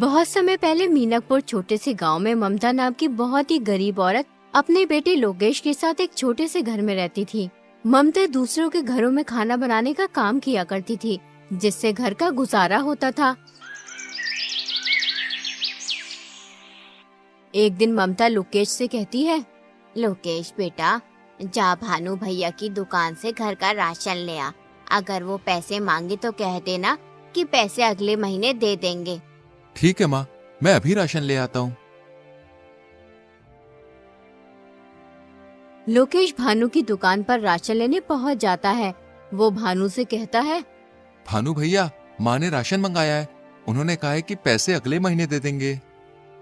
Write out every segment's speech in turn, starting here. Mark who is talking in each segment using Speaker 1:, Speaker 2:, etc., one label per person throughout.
Speaker 1: बहुत समय पहले मीनापुर छोटे से गांव में ममता नाम की बहुत ही गरीब औरत अपने बेटे लोकेश के साथ एक छोटे से घर में रहती थी। ममता दूसरों के घरों में खाना बनाने का काम किया करती थी, जिससे घर का गुजारा होता था। एक दिन ममता लोकेश से कहती है,
Speaker 2: लोकेश बेटा, जा भानु भैया की दुकान से घर का राशन ले आ। अगर वो पैसे मांगे तो कह देना कि पैसे अगले महीने दे देंगे।
Speaker 3: ठीक है माँ, मैं अभी राशन ले आता हूँ।
Speaker 1: लोकेश भानु की दुकान पर राशन लेने पहुँच जाता है। वो भानु से कहता है,
Speaker 3: भानु भैया, माँ ने राशन मंगाया है। उन्होंने कहा है कि पैसे अगले महीने दे देंगे।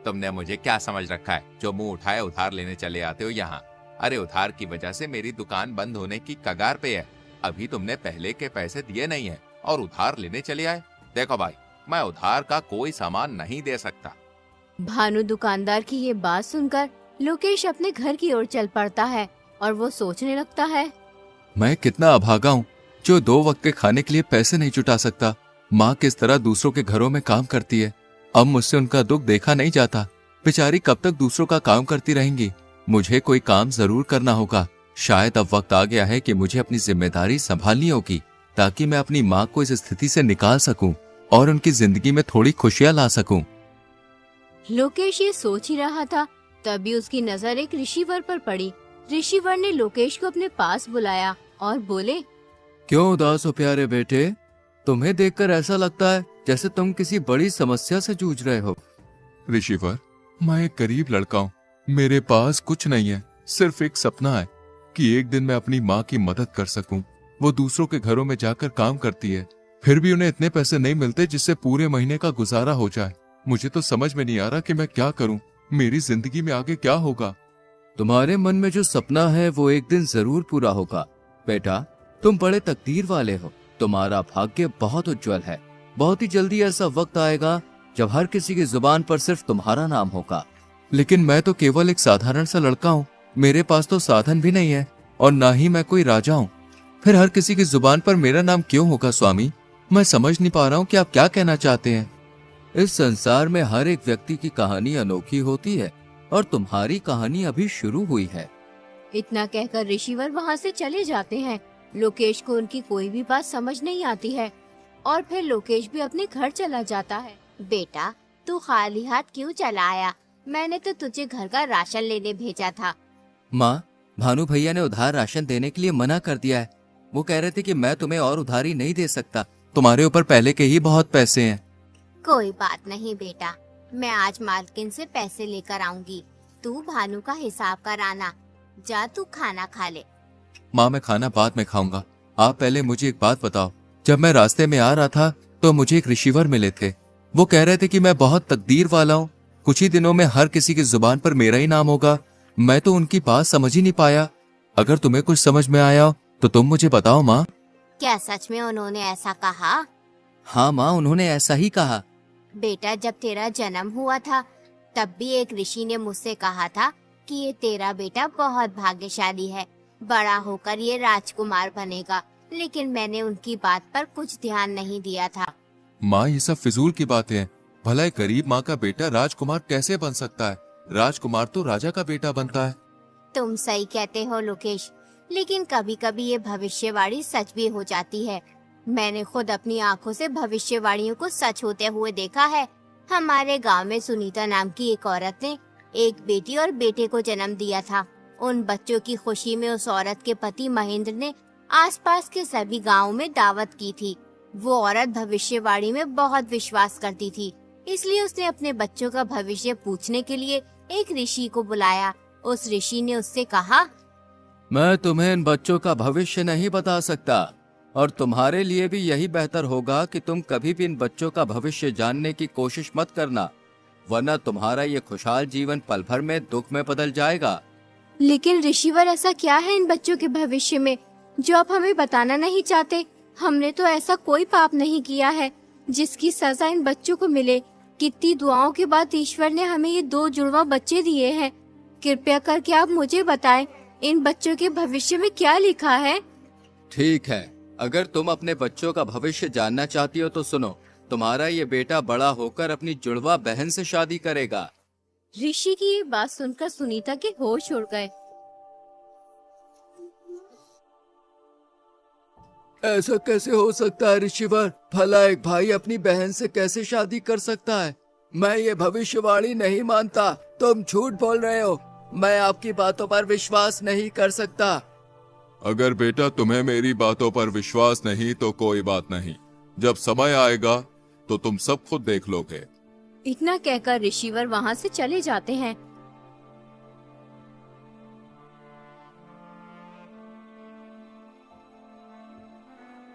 Speaker 4: तुमने मुझे क्या समझ रखा है जो मुंह उठाए उधार लेने चले आते हो यहाँ? अरे उधार की वजह से मेरी दुकान बंद होने की कगार पे है। अभी तुमने पहले के पैसे दिए नहीं है और उधार लेने चले आए। देखो भाई, मैं उधार का कोई सामान नहीं दे सकता।
Speaker 1: भानु दुकानदार की ये बात सुनकर लोकेश अपने घर की ओर चल पड़ता है और वो सोचने लगता है,
Speaker 3: मैं कितना अभागा हूँ जो 2 वक्त के खाने के लिए पैसे नहीं जुटा सकता। माँ किस तरह दूसरों के घरों में काम करती है। अब मुझसे उनका दुख देखा नहीं जाता। बेचारी कब तक दूसरों का काम करती रहेंगी। मुझे कोई काम जरूर करना होगा। शायद अब वक्त आ गया है कि मुझे अपनी जिम्मेदारी संभालनी होगी, ताकि मैं अपनी माँ को इस स्थिति से निकाल सकूं और उनकी जिंदगी में थोड़ी खुशियां ला सकूं।
Speaker 1: लोकेश ये सोच ही रहा था, तभी उसकी नजर एक ऋषिवर पर पड़ी। ऋषिवर ने लोकेश को अपने पास बुलाया और बोले,
Speaker 5: क्यों उदास हो प्यारे बेटे? तुम्हें देखकर ऐसा लगता है जैसे तुम किसी बड़ी समस्या से जूझ रहे हो।
Speaker 3: ऋषिवर, मैं एक गरीब लड़का हूँ। मेरे पास कुछ नहीं है, सिर्फ एक सपना है कि एक दिन मैं अपनी माँ की मदद कर सकूं। वो दूसरों के घरों में जाकर काम करती है, फिर भी उन्हें इतने पैसे नहीं मिलते जिससे पूरे महीने का गुजारा हो जाए। मुझे तो समझ में नहीं आ रहा कि मैं क्या करूं। मेरी जिंदगी में आगे क्या होगा।
Speaker 5: तुम्हारे मन में जो सपना है वो एक दिन जरूर पूरा होगा बेटा। तुम बड़े तकदीर वाले हो। तुम्हारा भाग्य बहुत उज्जवल है। बहुत ही जल्दी ऐसा वक्त आएगा जब हर किसी की जुबान पर सिर्फ तुम्हारा नाम होगा।
Speaker 3: लेकिन मैं तो केवल एक साधारण सा लड़का हूँ। मेरे पास तो साधन भी नहीं है और ना ही मैं कोई राजा हूँ। फिर हर किसी की जुबान पर मेरा नाम क्यों होगा स्वामी? मैं समझ नहीं पा रहा हूँ कि आप क्या कहना चाहते हैं।
Speaker 5: इस संसार में हर एक व्यक्ति की कहानी अनोखी होती है और तुम्हारी कहानी अभी शुरू हुई है।
Speaker 1: इतना कहकर ऋषिवर वहाँ से चले जाते हैं। लोकेश को उनकी कोई भी बात समझ नहीं आती है और फिर लोकेश भी अपने घर चला जाता है।
Speaker 2: बेटा, तू खाली हाथ क्यों चला आया? मैंने तो तुझे घर का राशन लेने भेजा था।
Speaker 5: माँ, भानु भैया ने उधार राशन देने के लिए मना कर दिया है। वो कह रहे थे कि मैं तुम्हें और उधारी नहीं दे सकता।
Speaker 3: तुम्हारे ऊपर पहले के ही बहुत पैसे हैं।
Speaker 2: कोई बात नहीं बेटा, मैं आज मालकिन से पैसे लेकर आऊंगी। तू भानु का हिसाब कराना। जा तू खाना खा ले।
Speaker 3: माँ, मैं खाना बाद में खाऊंगा। आप पहले मुझे एक बात बताओ। जब मैं रास्ते में आ रहा था तो मुझे एक ऋषिवर मिले थे। वो कह रहे थे कि मैं बहुत तकदीर वाला हूँ। कुछ ही दिनों में हर किसी की जुबान पर मेरा ही नाम होगा। मैं तो उनकी बात समझ ही नहीं पाया। अगर तुम्हें कुछ समझ में आया तो तुम मुझे बताओ माँ।
Speaker 2: क्या सच में उन्होंने ऐसा कहा?
Speaker 5: हाँ माँ, उन्होंने ऐसा ही कहा।
Speaker 2: बेटा, जब तेरा जन्म हुआ था तब भी एक ऋषि ने मुझसे कहा था कि ये तेरा बेटा बहुत भाग्यशाली है, बड़ा होकर ये राजकुमार बनेगा। लेकिन मैंने उनकी बात पर कुछ ध्यान नहीं दिया था।
Speaker 3: माँ, ये सब फिजूल की बातें हैं। भला एक गरीब माँ का बेटा राजकुमार कैसे बन सकता है? राजकुमार तो राजा का बेटा बनता है।
Speaker 2: तुम सही कहते हो लोकेश, लेकिन कभी कभी ये भविष्यवाणी सच भी हो जाती है। मैंने खुद अपनी आंखों से भविष्यवाणियों को सच होते हुए देखा है। हमारे गांव में सुनीता नाम की एक औरत ने एक बेटी और बेटे को जन्म दिया था। उन बच्चों की खुशी में उस औरत के पति महेंद्र ने आसपास के सभी गांवों में दावत की थी। वो औरत भविष्यवाणी में बहुत विश्वास करती थी, इसलिए उसने अपने बच्चों का भविष्य पूछने के लिए एक ऋषि को बुलाया। उस ऋषि ने उससे कहा,
Speaker 5: मैं तुम्हें इन बच्चों का भविष्य नहीं बता सकता और तुम्हारे लिए भी यही बेहतर होगा कि तुम कभी भी इन बच्चों का भविष्य जानने की कोशिश मत करना, वरना तुम्हारा ये खुशहाल जीवन पल भर में दुख में बदल जाएगा।
Speaker 1: लेकिन ऋषिवर, ऐसा क्या है इन बच्चों के भविष्य में जो आप हमें बताना नहीं चाहते? हमने तो ऐसा कोई पाप नहीं किया है जिसकी सजा इन बच्चों को मिले। कितनी दुआओं के बाद ईश्वर ने हमें ये 2 जुड़वा बच्चे दिए हैं। कृपया करके आप मुझे बताएं, इन बच्चों के भविष्य में क्या लिखा है?
Speaker 5: ठीक है, अगर तुम अपने बच्चों का भविष्य जानना चाहती हो तो सुनो। तुम्हारा ये बेटा बड़ा होकर अपनी जुड़वा बहन से शादी करेगा।
Speaker 1: ऋषि की ये बात सुनकर सुनीता के होश उड़ गए।
Speaker 5: ऐसा कैसे हो सकता है ऋषिवर? भला एक भाई अपनी बहन से कैसे शादी कर सकता है? मैं ये भविष्यवाणी नहीं मानता। तुम झूठ बोल रहे हो। मैं आपकी बातों पर विश्वास नहीं कर सकता।
Speaker 3: अगर बेटा तुम्हें मेरी बातों पर विश्वास नहीं तो कोई बात नहीं, जब समय आएगा तो तुम सब खुद देख लोगे।
Speaker 1: इतना कहकर ऋषिवर वहाँ से चले जाते हैं।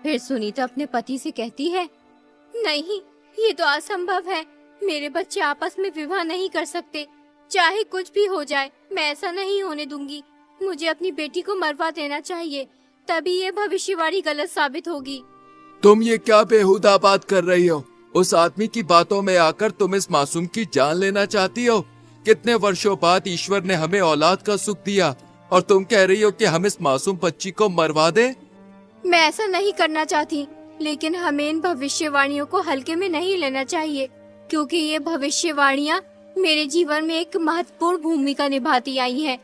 Speaker 1: फिर सुनीता अपने पति से कहती है, नहीं, ये तो असंभव है। मेरे बच्चे आपस में विवाह नहीं कर सकते। चाहे कुछ भी हो जाए, मैं ऐसा नहीं होने दूंगी। मुझे अपनी बेटी को मरवा देना चाहिए, तभी ये भविष्यवाणी गलत साबित होगी।
Speaker 5: तुम ये क्या बेहुदा बात कर रही हो? उस आदमी की बातों में आकर तुम इस मासूम की जान लेना चाहती हो? कितने वर्षों बाद ईश्वर ने हमें औलाद का सुख दिया और तुम कह रही हो कि हम इस मासूम बच्ची को मरवा दें?
Speaker 1: मैं ऐसा नहीं करना चाहती, लेकिन हमें इन भविष्यवाणियों को हल्के में नहीं लेना चाहिए, क्योंकि ये भविष्यवाणियाँ मेरे जीवन में एक महत्वपूर्ण भूमिका निभाती आई हैं।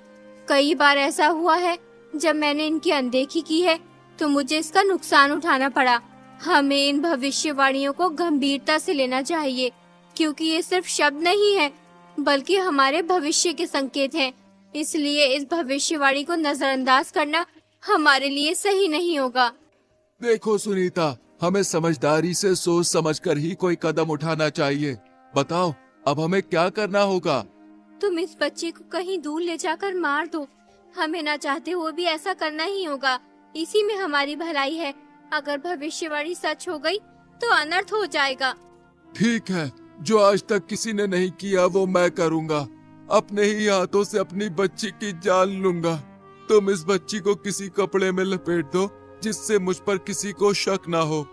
Speaker 1: कई बार ऐसा हुआ है जब मैंने इनकी अनदेखी की है तो मुझे इसका नुकसान उठाना पड़ा। हमें इन भविष्यवाणियों को गंभीरता से लेना चाहिए, क्योंकि ये सिर्फ शब्द नहीं है बल्कि हमारे भविष्य के संकेत हैं। इसलिए इस भविष्यवाणी को नजरअंदाज करना हमारे लिए सही नहीं होगा।
Speaker 3: देखो सुनीता, हमें समझदारी से सोच समझकर ही कोई कदम उठाना चाहिए। बताओ अब हमें क्या करना होगा?
Speaker 1: तुम इस बच्चे को कहीं दूर ले जाकर मार दो। हमें ना चाहते हुए भी ऐसा करना ही होगा। इसी में हमारी भलाई है। अगर भविष्यवाणी सच हो गई तो अनर्थ हो जाएगा।
Speaker 3: ठीक है, जो आज तक किसी ने नहीं किया वो मैं करूँगा। अपने ही हाथों से अपनी बच्ची की जान लूंगा। तुम इस बच्ची को किसी कपड़े में लपेट दो जिससे मुझ पर किसी को शक ना हो।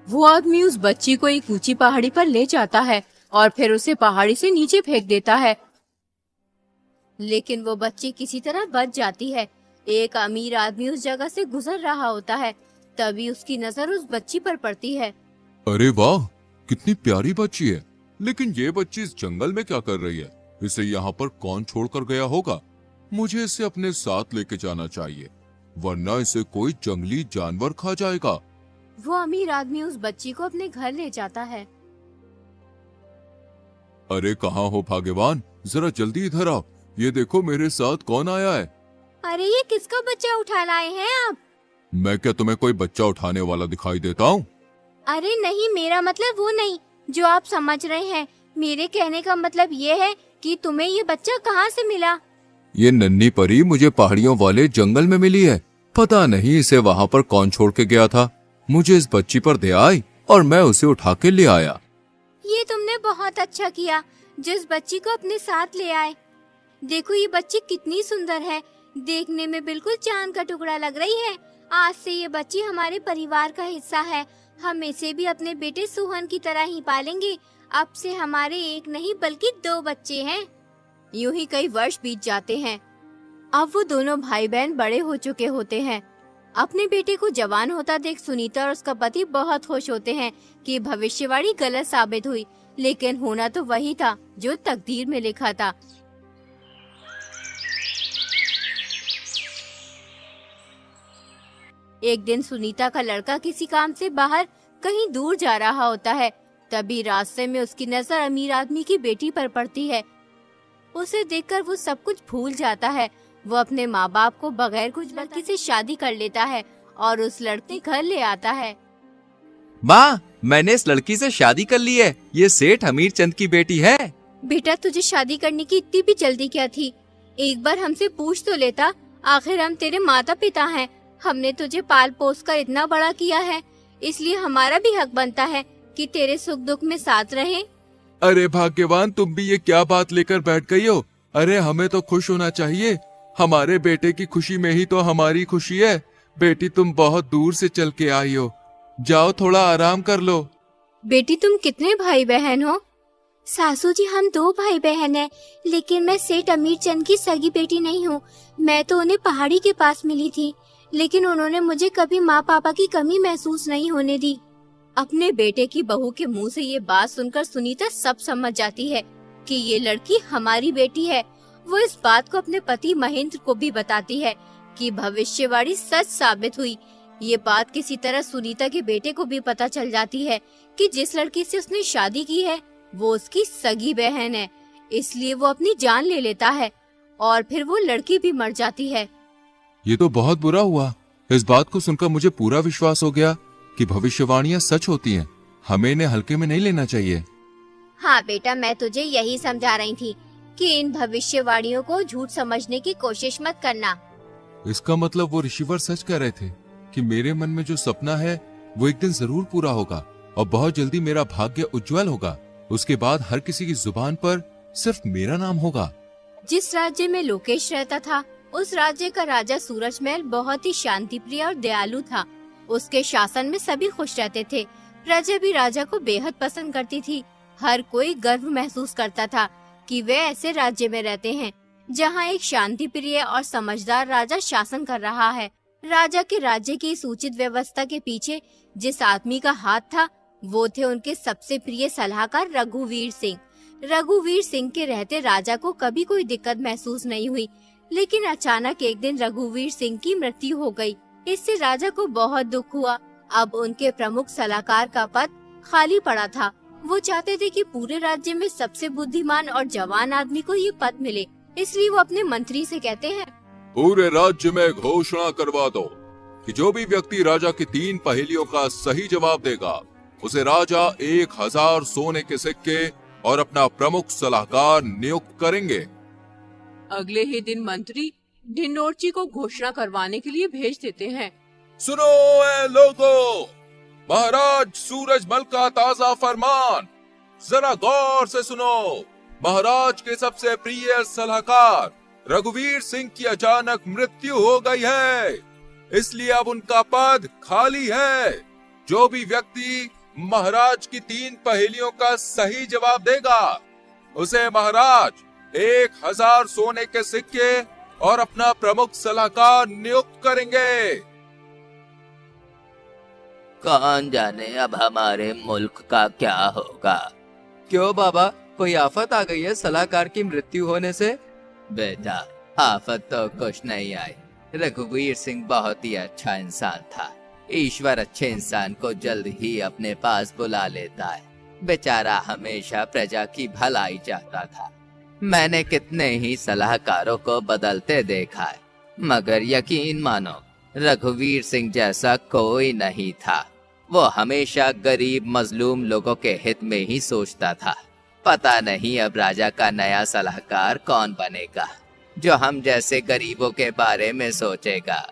Speaker 1: वो आदमी उस बच्ची को एक ऊंची पहाड़ी पर ले जाता है और फिर उसे पहाड़ी से नीचे फेंक देता है, लेकिन वो बच्ची किसी तरह बच जाती है। एक अमीर आदमी उस जगह से गुजर रहा होता है, तभी उसकी नजर उस बच्ची पर पड़ती है।
Speaker 3: अरे वाह, कितनी प्यारी बच्ची है। लेकिन ये बच्ची इस जंगल में क्या कर रही है? इसे यहाँ पर कौन छोड़कर गया होगा? मुझे इसे अपने साथ लेके जाना चाहिए, वरना इसे कोई जंगली जानवर खा जाएगा।
Speaker 1: वो अमीर आदमी उस बच्ची को अपने घर ले जाता है।
Speaker 3: अरे कहाँ हो भाग्यवान, जरा जल्दी इधर आओ। ये देखो मेरे साथ कौन आया है।
Speaker 1: अरे ये किसका बच्चा उठा लाए हैं आप?
Speaker 3: मैं क्या तुम्हें कोई बच्चा उठाने वाला दिखाई देता हूँ?
Speaker 1: अरे नहीं, मेरा मतलब वो नहीं जो आप समझ रहे हैं। मेरे कहने का मतलब ये है कि तुम्हें ये बच्चा कहाँ से मिला?
Speaker 3: ये नन्ही परी मुझे पहाड़ियों वाले जंगल में मिली है। पता नहीं इसे वहाँ पर कौन छोड़ के गया था। मुझे इस बच्ची पर दया आई और मैं उसे उठा के ले आया।
Speaker 1: ये तुमने बहुत अच्छा किया जिस बच्ची को अपने साथ ले आए। देखो ये बच्ची कितनी सुंदर है, देखने में बिल्कुल चांद का टुकड़ा लग रही है। आज से ये बच्ची हमारे परिवार का हिस्सा है। हम इसे भी अपने बेटे सुहन की तरह ही पालेंगे। अब से हमारे एक नहीं बल्कि 2 बच्चे हैं। यूं ही कई वर्ष बीत जाते हैं। अब वो दोनों भाई बहन बड़े हो चुके होते हैं। अपने बेटे को जवान होता देख सुनीता और उसका पति बहुत खुश होते हैं कि भविष्यवाणी गलत साबित हुई, लेकिन होना तो वही था जो तकदीर में लिखा था। एक दिन सुनीता का लड़का किसी काम से बाहर कहीं दूर जा रहा होता है। तभी रास्ते में उसकी नजर अमीर आदमी की बेटी पर पड़ती है। उसे देखकर वो सब कुछ भूल जाता है। वो अपने माँ बाप को बगैर कुछ लड़की से शादी कर लेता है और उस लड़की घर ले आता है।
Speaker 5: माँ, मैंने इस लड़की से शादी कर ली है। ये सेठ हमीर चंद की बेटी है।
Speaker 1: बेटा तुझे शादी करने की इतनी भी जल्दी क्या थी? एक बार हमसे पूछ तो लेता। आखिर हम तेरे माता पिता हैं। हमने तुझे पाल पोस कर इतना बड़ा किया है, इसलिए हमारा भी हक बनता है कि तेरे सुख दुख में साथ रहें।
Speaker 3: अरे भाग्यवान, तुम भी ये क्या बात लेकर बैठ गई हो? अरे हमें तो खुश होना चाहिए। हमारे बेटे की खुशी में ही तो हमारी खुशी है। बेटी तुम बहुत दूर से चल के आई हो, जाओ थोड़ा आराम कर लो।
Speaker 1: बेटी तुम कितने भाई बहन हो? सासू जी हम 2 भाई बहन हैं, लेकिन मैं सेठ अमीर चंद की सगी बेटी नहीं हूँ। मैं तो उन्हें पहाड़ी के पास मिली थी। लेकिन उन्होंने मुझे कभी माँ पापा की कमी महसूस नहीं होने दी। अपने बेटे की बहू के मुंह से ये बात सुनकर सुनीता सब समझ जाती है कि ये लड़की हमारी बेटी है। वो इस बात को अपने पति महेंद्र को भी बताती है कि भविष्यवाणी सच साबित हुई। ये बात किसी तरह सुनीता के बेटे को भी पता चल जाती है कि जिस लड़की से उसने शादी की है वो उसकी सगी बहन है। इसलिए वो अपनी जान ले लेता है और फिर वो लड़की भी मर जाती है।
Speaker 3: ये तो बहुत बुरा हुआ। इस बात को सुनकर मुझे पूरा विश्वास हो गया कि भविष्यवाणियां सच होती हैं। हमें इन्हें हल्के में नहीं लेना चाहिए।
Speaker 2: हाँ बेटा, मैं तुझे यही समझा रही थी कि इन भविष्यवाणियों को झूठ समझने की कोशिश मत करना।
Speaker 3: इसका मतलब वो ऋषिवर सच कह रहे थे कि मेरे मन में जो सपना है वो एक दिन जरूर पूरा होगा और बहुत जल्दी मेरा भाग्य उज्जवल होगा। उसके बाद हर किसी की जुबान पर सिर्फ मेरा नाम होगा।
Speaker 1: जिस राज्य में लोकेश रहता था उस राज्य का राजा सूरजमहल बहुत ही शांतिप्रिय और दयालु था। उसके शासन में सभी खुश रहते थे। प्रजा भी राजा को बेहद पसंद करती थी। हर कोई गर्व महसूस करता था कि वे ऐसे राज्य में रहते हैं जहां एक शांतिप्रिय और समझदार राजा शासन कर रहा है। राजा के राज्य की इस उचित व्यवस्था के पीछे जिस आदमी का हाथ था वो थे उनके सबसे प्रिय सलाहकार रघुवीर सिंह। रघुवीर सिंह के रहते राजा को कभी कोई दिक्कत महसूस नहीं हुई, लेकिन अचानक एक दिन रघुवीर सिंह की मृत्यु हो गई। इससे राजा को बहुत दुख हुआ। अब उनके प्रमुख सलाहकार का पद खाली पड़ा था। वो चाहते थे कि पूरे राज्य में सबसे बुद्धिमान और जवान आदमी को ये पद मिले। इसलिए वो अपने मंत्री से कहते हैं,
Speaker 3: पूरे राज्य में घोषणा करवा दो कि जो भी व्यक्ति राजा की 3 पहेलियों का सही जवाब देगा उसे राजा 1000 सोने के सिक्के और अपना प्रमुख सलाहकार नियुक्त करेंगे।
Speaker 6: अगले ही दिन मंत्री ढिंडोरची को घोषणा करवाने के लिए भेज देते हैं।
Speaker 3: सुनो ए लोगों, महाराज सूरजमल का ताजा फरमान जरा गौर से सुनो। महाराज के सबसे प्रिय सलाहकार रघुवीर सिंह की अचानक मृत्यु हो गई है, इसलिए अब उनका पद खाली है। जो भी व्यक्ति महाराज की 3 पहेलियों का सही जवाब देगा उसे महाराज 1000 सोने के सिक्के और अपना प्रमुख सलाहकार नियुक्त करेंगे।
Speaker 5: कौन जाने अब हमारे मुल्क का क्या होगा। क्यों बाबा, कोई आफत आ गई है सलाहकार की मृत्यु होने से? बेटा, आफत तो कुछ नहीं आई। रघुवीर सिंह बहुत ही अच्छा इंसान था। ईश्वर अच्छे इंसान को जल्द ही अपने पास बुला लेता है। बेचारा हमेशा प्रजा की भलाई चाहता था। मैंने कितने ही सलाहकारों को बदलते देखा है, मगर यकीन मानो रघुवीर सिंह जैसा कोई नहीं था। वो हमेशा गरीब मजलूम लोगों के हित में ही सोचता था। पता नहीं अब राजा का नया सलाहकार कौन बनेगा जो हम जैसे गरीबों के बारे में सोचेगा।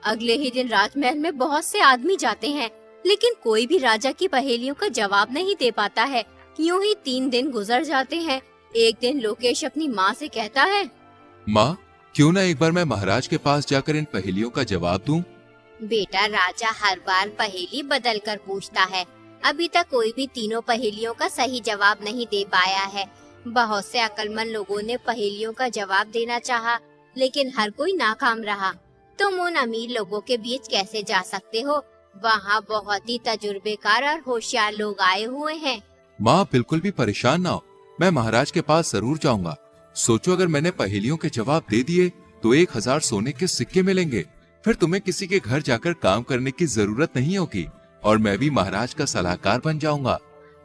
Speaker 1: अगले ही दिन राजमहल में बहुत से आदमी जाते हैं, लेकिन कोई भी राजा की पहेलियों का जवाब नहीं दे पाता है। यूं ही 3 दिन गुजर जाते हैं। एक दिन लोकेश अपनी माँ से कहता है,
Speaker 3: माँ, क्यों ना एक बार मैं महाराज के पास जाकर इन पहेलियों का जवाब दूं?
Speaker 2: बेटा, राजा हर बार पहेली बदल कर पूछता है। अभी तक कोई भी तीनों पहेलियों का सही जवाब नहीं दे पाया है। बहुत से अक्लमंद लोगों ने पहेलियों का जवाब देना चाहा, लेकिन हर कोई नाकाम रहा। तुम उन अमीर लोगों के बीच कैसे जा सकते हो? वहाँ बहुत ही तजुर्बेकार और होशियार लोग आए हुए हैं।
Speaker 3: माँ, बिल्कुल भी परेशान ना हो, मैं महाराज के पास जरूर जाऊंगा। सोचो, अगर मैंने पहेलियों के जवाब दे दिए तो 1000 सोने के सिक्के मिलेंगे। फिर तुम्हें किसी के घर जाकर काम करने की जरूरत नहीं होगी और मैं भी महाराज का सलाहकार बन जाऊंगा।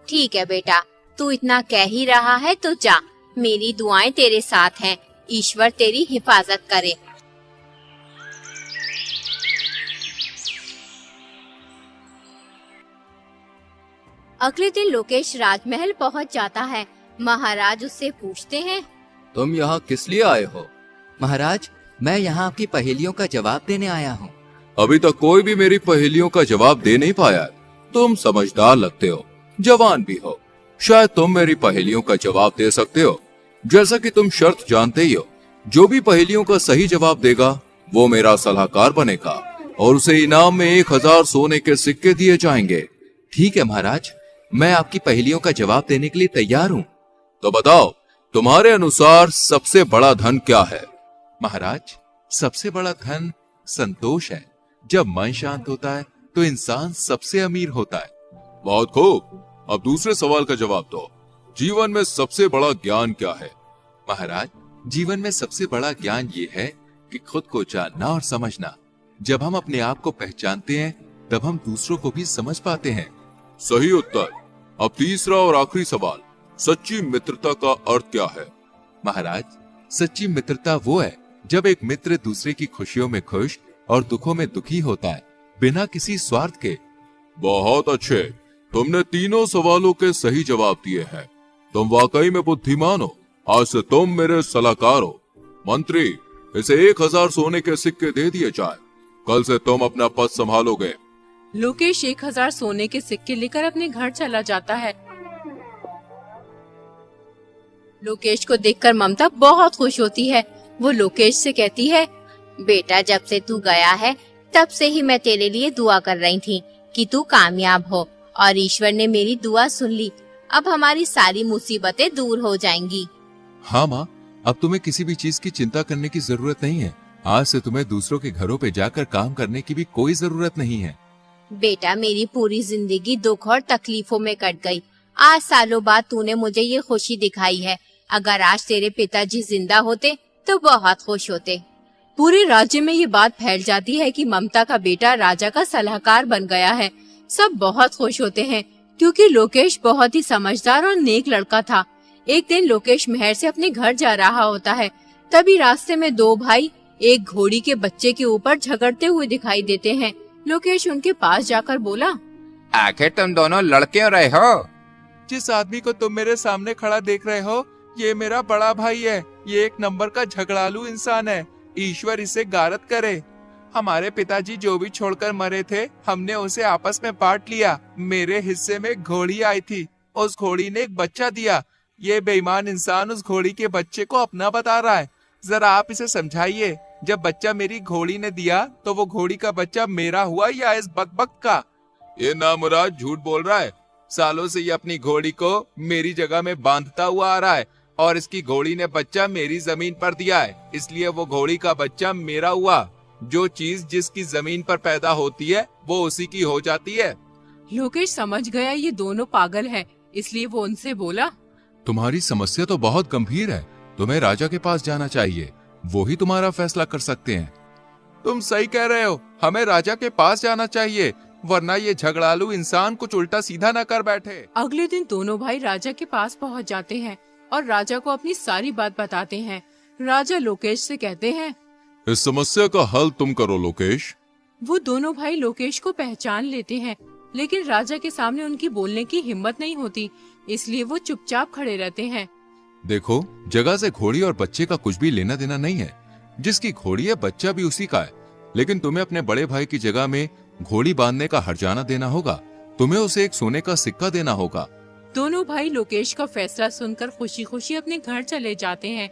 Speaker 1: ठीक है बेटा, तू इतना कह ही रहा है तो जा। मेरी दुआएं तेरे साथ हैं। ईश्वर तेरी हिफाजत करे। अगले दिन लोकेश राजमहल पहुंच जाता है। महाराज उससे पूछते हैं,
Speaker 5: तुम यहाँ किस लिए आए हो? महाराज, मैं यहाँ आपकी पहेलियों का जवाब देने आया हूँ।
Speaker 3: अभी तक कोई भी मेरी पहेलियों का जवाब दे नहीं पाया। तुम समझदार लगते हो, जवान भी हो, शायद तुम मेरी पहेलियों का जवाब दे सकते हो। जैसा कि तुम शर्त जानते ही हो, जो भी पहेलियों का सही जवाब देगा वो मेरा सलाहकार बनेगा और उसे इनाम में 1000 सोने के सिक्के दिए जाएंगे।
Speaker 5: ठीक है महाराज, मैं आपकी पहेलियों का जवाब देने के लिए तैयार हूँ।
Speaker 3: तो बताओ, तुम्हारे अनुसार सबसे बड़ा धन क्या है?
Speaker 5: महाराज, सबसे बड़ा धन संतोष है।
Speaker 4: जब मन शांत होता है तो इंसान सबसे अमीर होता है। बहुत खूब, अब दूसरे सवाल का जवाब दो। जीवन में सबसे बड़ा ज्ञान क्या है?
Speaker 3: महाराज, जीवन में सबसे बड़ा ज्ञान ये है कि खुद को जानना और समझना। जब हम अपने आप को पहचानते हैं तब हम दूसरों को भी समझ पाते हैं।
Speaker 4: सही उत्तर। अब तीसरा और आखिरी सवाल, सच्ची मित्रता का अर्थ क्या है?
Speaker 3: महाराज, सच्ची मित्रता वो है जब एक मित्र दूसरे की खुशियों में खुश और दुखों में दुखी होता है, बिना किसी स्वार्थ के।
Speaker 4: बहुत अच्छे, तुमने तीनों सवालों के सही जवाब दिए हैं। तुम वाकई में बुद्धिमान हो। आज से तुम मेरे सलाहकार हो। मंत्री, इसे 1000 सोने के सिक्के दे दिए जाए। कल से तुम अपना पद संभालोगे।
Speaker 6: लोकेश 1000 सोने के सिक्के लेकर अपने घर चला जाता है। लोकेश को देखकर ममता बहुत खुश होती है। वो लोकेश से कहती है,
Speaker 2: बेटा, जब से तू गया है तब से ही मैं तेरे लिए दुआ कर रही थी कि तू कामयाब हो, और ईश्वर ने मेरी दुआ सुन ली। अब हमारी सारी मुसीबतें दूर हो जाएंगी।
Speaker 3: हाँ माँ, अब तुम्हें किसी भी चीज की चिंता करने की जरूरत नहीं है। आज से तुम्हें दूसरों के घरों पे जाकर काम करने की भी कोई जरूरत नहीं है।
Speaker 2: बेटा, मेरी पूरी जिंदगी दुख और तकलीफों में कट गई। आज सालों बाद तूने मुझे ये खुशी दिखाई है। अगर आज तेरे पिताजी जिंदा होते तो बहुत खुश होते।
Speaker 6: पूरे राज्य में ये बात फैल जाती है कि ममता का बेटा राजा का सलाहकार बन गया है। सब बहुत खुश होते हैं क्योंकि लोकेश बहुत ही समझदार और नेक लड़का था। एक दिन लोकेश महल से अपने घर जा रहा होता है। तभी रास्ते में दो भाई एक घोड़ी के बच्चे के ऊपर झगड़ते हुए दिखाई देते हैं। लोकेश उनके पास जाकर बोला,
Speaker 7: आखिर तुम दोनों लड़ क्यों रहे हो?
Speaker 3: जिस आदमी को तुम मेरे सामने खड़ा देख रहे हो, ये मेरा बड़ा भाई है। ये एक नंबर का झगड़ालू इंसान है। ईश्वर इसे गारत करे। हमारे पिताजी जो भी छोड़कर मरे थे, हमने उसे आपस में बांट लिया। मेरे हिस्से में घोड़ी आई थी, उस घोड़ी ने एक बच्चा दिया। ये बेईमान इंसान उस घोड़ी के बच्चे को अपना बता रहा है। जरा आप इसे समझाइए, जब बच्चा मेरी घोड़ी ने दिया तो वो घोड़ी का बच्चा मेरा हुआ या इस बकबक का?
Speaker 4: ये नामुराद झूठ बोल रहा है।
Speaker 3: सालों से ये अपनी घोड़ी को मेरी जगह में बांधता हुआ आ रहा है और इसकी घोड़ी ने बच्चा मेरी जमीन पर दिया है, इसलिए वो घोड़ी का बच्चा मेरा हुआ। जो चीज जिसकी जमीन पर पैदा होती है वो उसी की हो जाती है।
Speaker 6: लोकेश समझ गया ये दोनों पागल हैं, इसलिए वो उनसे बोला,
Speaker 3: तुम्हारी समस्या तो बहुत गंभीर है। तुम्हें राजा के पास जाना चाहिए, वो ही तुम्हारा फैसला कर सकते हैं। तुम सही कह रहे हो, हमें राजा के पास जाना चाहिए, वरना ये झगड़ालू इंसान कुछ उल्टा सीधा न कर बैठे।
Speaker 6: अगले दिन दोनों भाई राजा के पास पहुंच जाते हैं और राजा को अपनी सारी बात बताते हैं। राजा लोकेश से कहते हैं,
Speaker 4: इस समस्या का हल तुम करो लोकेश।
Speaker 6: वो दोनों भाई लोकेश को पहचान लेते हैं, लेकिन राजा के सामने उनकी बोलने की हिम्मत नहीं होती, इसलिए वो चुपचाप खड़े रहते हैं।
Speaker 3: देखो, जगह से घोड़ी और बच्चे का कुछ भी लेना देना नहीं है। जिसकी घोड़ी है बच्चा भी उसी का है, लेकिन तुम्हें अपने बड़े भाई की जगह में घोड़ी बांधने का हर्जाना देना होगा। तुम्हें उसे एक सोने का सिक्का देना होगा।
Speaker 6: दोनों भाई लोकेश का फैसला सुनकर खुशी खुशी अपने घर चले जाते हैं।